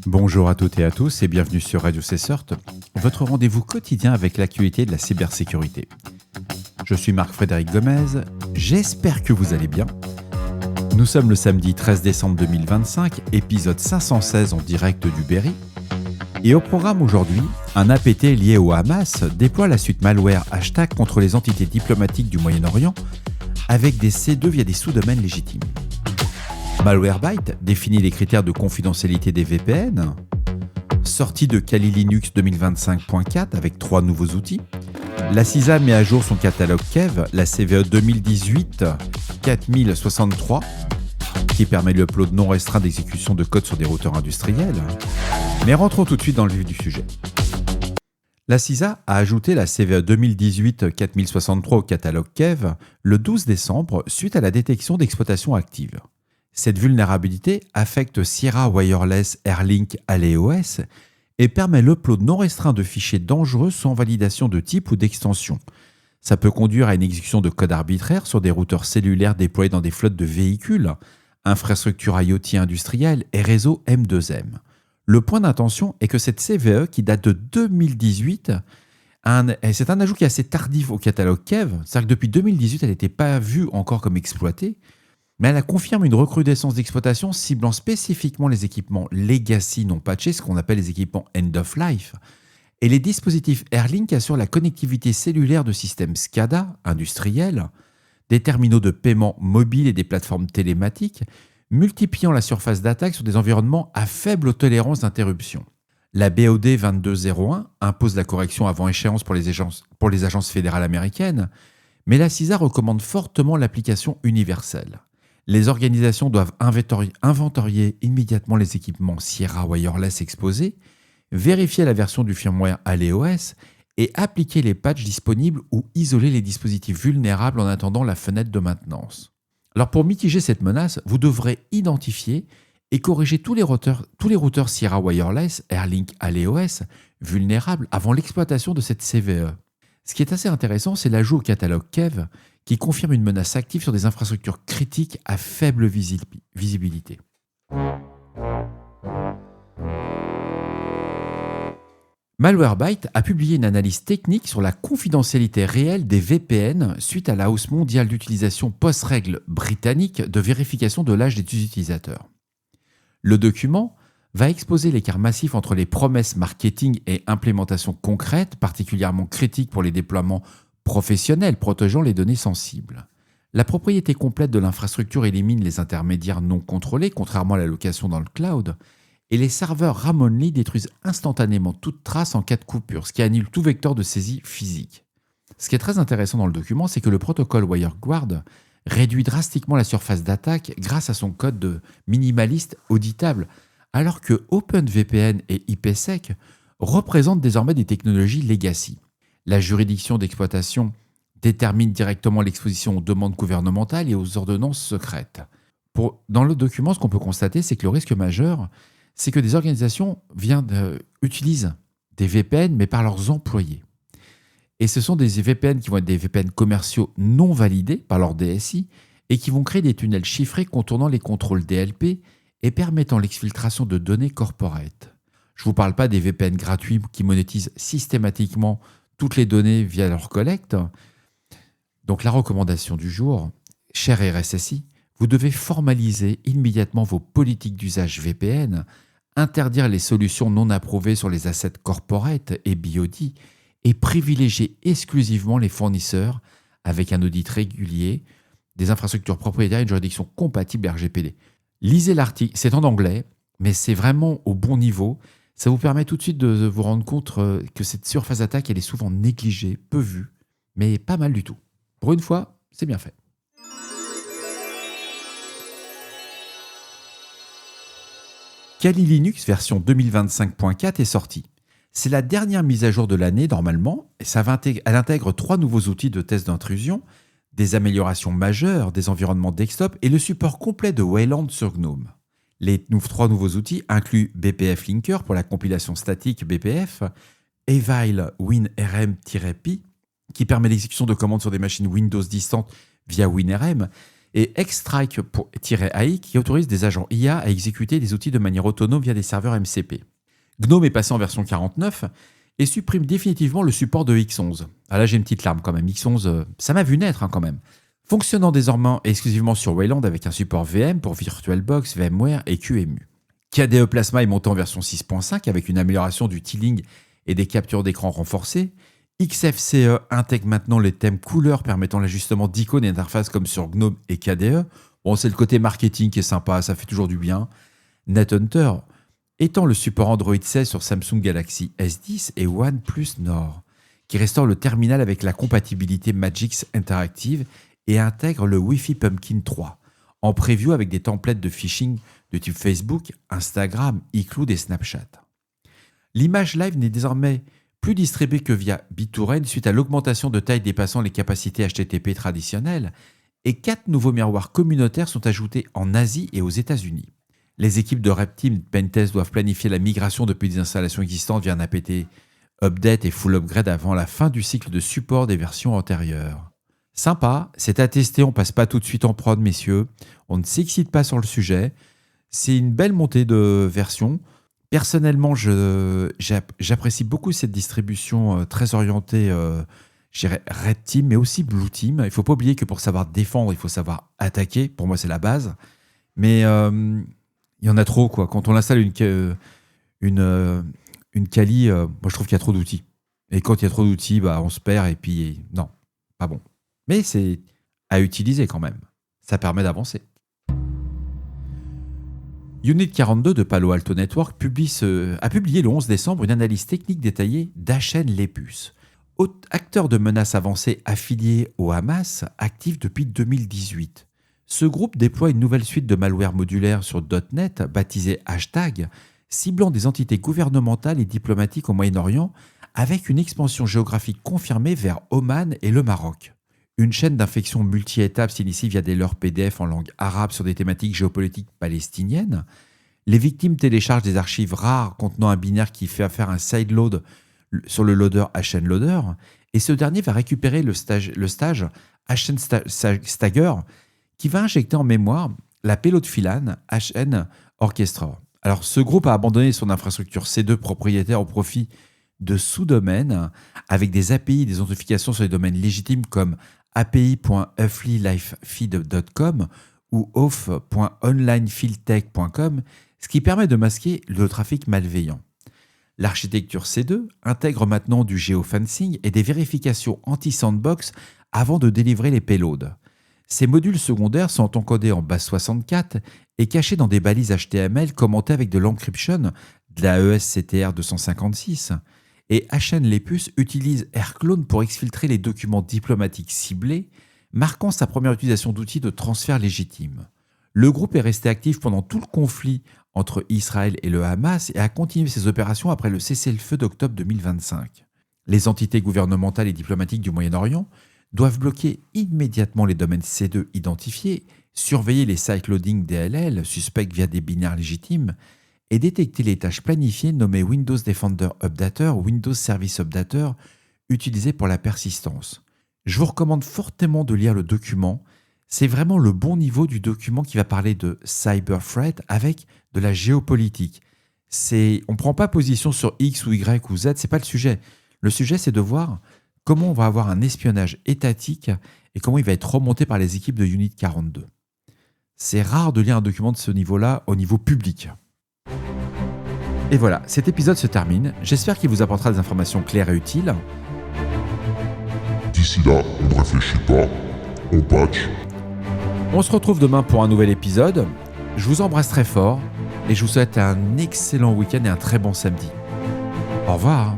Bonjour à toutes et à tous et bienvenue sur Radio Cessort, votre rendez-vous quotidien avec l'actualité de la cybersécurité. Je suis Marc-Frédéric Gomez, j'espère que vous allez bien. Nous sommes le samedi 13 décembre 2025, épisode 516 en direct du Berry. Et au programme aujourd'hui, un APT lié au Hamas déploie la suite malware hashtag contre les entités diplomatiques du Moyen-Orient avec des C2 via des sous-domaines légitimes. Malwarebytes définit les critères de confidentialité des VPN. Sortie de Kali Linux 2025.4 avec 3 nouveaux outils. La CISA met à jour son catalogue KEV, la CVE 2018-4063, qui permet l'upload non restreint d'exécution de code sur des routeurs industriels. Mais rentrons tout de suite dans le vif du sujet. La CISA a ajouté la CVE 2018-4063 au catalogue KEV le 12 décembre suite à la détection d'exploitation active. Cette vulnérabilité affecte Sierra Wireless Airlink AleOS et permet l'upload non restreint de fichiers dangereux sans validation de type ou d'extension. Ça peut conduire à une exécution de code arbitraire sur des routeurs cellulaires déployés dans des flottes de véhicules, infrastructures IoT industrielles et réseaux M2M. Le point d'intention est que cette CVE, qui date de 2018, c'est un ajout qui est assez tardif au catalogue KEV, c'est-à-dire que depuis 2018, elle n'était pas vue encore comme exploitée, mais elle confirme une recrudescence d'exploitation ciblant spécifiquement les équipements legacy non patchés, ce qu'on appelle les équipements end of life, et les dispositifs Airlink assurent la connectivité cellulaire de systèmes SCADA industriels, des terminaux de paiement mobiles et des plateformes télématiques, multipliant la surface d'attaque sur des environnements à faible tolérance d'interruption. La BOD 2201 impose la correction avant échéance pour les agences fédérales américaines, mais la CISA recommande fortement l'application universelle. Les organisations doivent inventorier immédiatement les équipements Sierra Wireless exposés, vérifier la version du firmware AleOS et appliquer les patchs disponibles ou isoler les dispositifs vulnérables en attendant la fenêtre de maintenance. Alors pour mitiger cette menace, vous devrez identifier et corriger tous les routeurs Sierra Wireless Airlink AleOS vulnérables avant l'exploitation de cette CVE. Ce qui est assez intéressant, c'est l'ajout au catalogue KEV qui confirme une menace active sur des infrastructures critiques à faible visibilité. Malwarebytes a publié une analyse technique sur la confidentialité réelle des VPN suite à la hausse mondiale d'utilisation post-règles britannique de vérification de l'âge des utilisateurs. Le document va exposer l'écart massif entre les promesses marketing et implémentation concrète, particulièrement critiques pour les déploiements professionnels protégeant les données sensibles. La propriété complète de l'infrastructure élimine les intermédiaires non contrôlés, contrairement à la location dans le cloud, et les serveurs RAM-only détruisent instantanément toute trace en cas de coupure, ce qui annule tout vecteur de saisie physique. Ce qui est très intéressant dans le document, c'est que le protocole WireGuard réduit drastiquement la surface d'attaque grâce à son code de minimaliste auditable, alors que OpenVPN et IPsec représentent désormais des technologies legacy. La juridiction d'exploitation détermine directement l'exposition aux demandes gouvernementales et aux ordonnances secrètes. Dans le document, ce qu'on peut constater, c'est que le risque majeur, c'est que des organisations utilisent des VPN, mais par leurs employés. Et ce sont des VPN qui vont être des VPN commerciaux non validés par leur DSI et qui vont créer des tunnels chiffrés contournant les contrôles DLP et permettant l'exfiltration de données corporate. Je ne vous parle pas des VPN gratuits qui monétisent systématiquement toutes les données via leur collecte. Donc la recommandation du jour, cher RSSI, vous devez formaliser immédiatement vos politiques d'usage VPN, interdire les solutions non approuvées sur les assets corporate et BOD et privilégier exclusivement les fournisseurs avec un audit régulier, des infrastructures propriétaires et une juridiction compatible RGPD. Lisez l'article, c'est en anglais, mais c'est vraiment au bon niveau. Ça vous permet tout de suite de vous rendre compte que cette surface d'attaque, elle est souvent négligée, peu vue, mais pas mal du tout. Pour une fois, c'est bien fait. Kali Linux version 2025.4 est sortie. C'est la dernière mise à jour de l'année normalement, et elle intègre 3 nouveaux outils de test d'intrusion, des améliorations majeures des environnements desktop et le support complet de Wayland sur GNOME. Les 3 nouveaux outils incluent BPF Linker pour la compilation statique BPF, Evil WinRM-Pi qui permet l'exécution de commandes sur des machines Windows distantes via WinRM, et Xstrike-AI qui autorise des agents IA à exécuter des outils de manière autonome via des serveurs MCP. GNOME est passé en version 49 et supprime définitivement le support de X11. Ah là, j'ai une petite larme quand même. X11, ça m'a vu naître quand même. Fonctionnant désormais exclusivement sur Wayland avec un support VM pour VirtualBox, VMware et QEMU. KDE Plasma est monté en version 6.5 avec une amélioration du tiling et des captures d'écran renforcées. XFCE intègre maintenant les thèmes couleurs permettant l'ajustement d'icônes et d'interfaces comme sur GNOME et KDE. Bon, c'est le côté marketing qui est sympa, ça fait toujours du bien. NetHunter étend le support Android 16 sur Samsung Galaxy S10 et OnePlus Nord, qui restaure le terminal avec la compatibilité Magix Interactive et intègre le Wi-Fi Pumpkin 3, en preview avec des templates de phishing de type Facebook, Instagram, iCloud et Snapchat. L'image live n'est désormais plus distribuée que via BitTorrent suite à l'augmentation de taille dépassant les capacités HTTP traditionnelles, et 4 nouveaux miroirs communautaires sont ajoutés en Asie et aux États-Unis. Les équipes de Red Team Pentest doivent planifier la migration depuis des installations existantes via un apt update et full upgrade avant la fin du cycle de support des versions antérieures. Sympa, c'est à tester, on passe pas tout de suite en prod, messieurs. On ne s'excite pas sur le sujet. C'est une belle montée de version. Personnellement, j'apprécie beaucoup cette distribution très orientée, je dirais Red Team, mais aussi Blue Team. Il ne faut pas oublier que pour savoir défendre, il faut savoir attaquer. Pour moi, c'est la base. Mais il y en a trop, quoi. Quand on installe une Kali, moi, je trouve qu'il y a trop d'outils. Et quand il y a trop d'outils, on se perd et puis non, pas bon. Mais c'est à utiliser quand même. Ça permet d'avancer. Unit 42 de Palo Alto Networks a publié le 11 décembre une analyse technique détaillée d'HN Lepus, acteur de menaces avancées affilié au Hamas, actif depuis 2018. Ce groupe déploie une nouvelle suite de malware modulaire sur .NET, baptisée Hashtag, ciblant des entités gouvernementales et diplomatiques au Moyen-Orient, avec une expansion géographique confirmée vers Oman et le Maroc. Une chaîne d'infection multi-étapes s'initie via des leurres PDF en langue arabe sur des thématiques géopolitiques palestiniennes. Les victimes téléchargent des archives rares contenant un binaire qui fait faire un sideload sur le loader HN Loader, et ce dernier va récupérer le stage HN Stagger qui va injecter en mémoire la payload filan HN Orchestrator. Alors, ce groupe a abandonné son infrastructure C2 propriétaire au profit de sous-domaines avec des API d'identification sur les domaines légitimes comme api.uflylifefeed.com ou off.onlinefieldtech.com, ce qui permet de masquer le trafic malveillant. L'architecture C2 intègre maintenant du geofencing et des vérifications anti-sandbox avant de délivrer les payloads. Ces modules secondaires sont encodés en base 64 et cachés dans des balises HTML commentées avec de l'encryption, de la ESCTR 256. Et HN Lepus utilise AirClone pour exfiltrer les documents diplomatiques ciblés, marquant sa première utilisation d'outils de transfert légitime. Le groupe est resté actif pendant tout le conflit entre Israël et le Hamas et a continué ses opérations après le cessez-le-feu d'octobre 2025. Les entités gouvernementales et diplomatiques du Moyen-Orient doivent bloquer immédiatement les domaines C2 identifiés, surveiller les site loading DLL suspects via des binaires légitimes et détecter les tâches planifiées nommées Windows Defender Updater ou Windows Service Updater utilisées pour la persistance. Je vous recommande fortement de lire le document. C'est vraiment le bon niveau du document qui va parler de cyber threat avec de la géopolitique. On ne prend pas position sur X ou Y ou Z, c'est pas le sujet. Le sujet, c'est de voir comment on va avoir un espionnage étatique et comment il va être remonté par les équipes de Unit 42. C'est rare de lire un document de ce niveau-là au niveau public. Et voilà, cet épisode se termine. J'espère qu'il vous apportera des informations claires et utiles. D'ici là, on ne réfléchit pas, on patch. On se retrouve demain pour un nouvel épisode. Je vous embrasse très fort et je vous souhaite un excellent week-end et un très bon samedi. Au revoir.